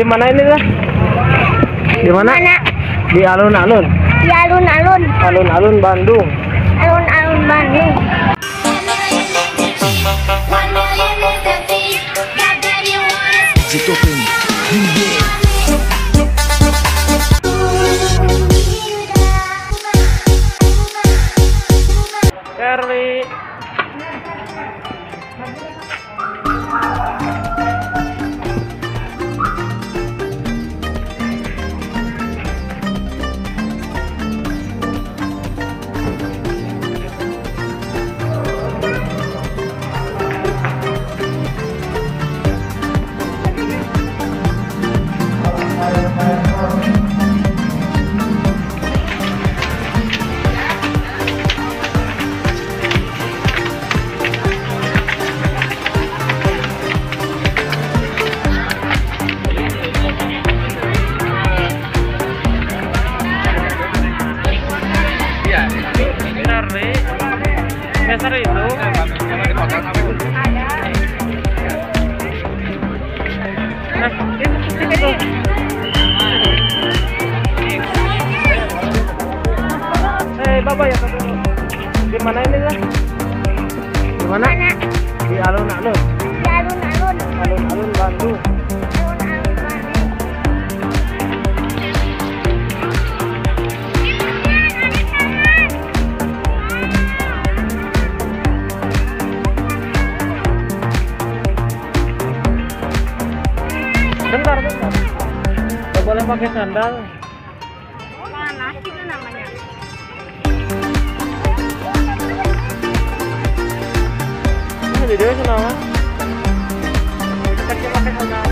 Di mana ini lah? Di mana? Di alun-alun. Di alun-alun. Alun-alun Bandung. Alun-alun Bandung. Shirley. Charlie, besar itu. Nah, itu. Bapak ya, di mana ini lah? Di mana? Di alun-alun. Di alun-alun. Alun-alun Bandung. Bentar. Gak boleh pakai sandal. Panas itu namanya. Ini video senang. Kita pakai sandal.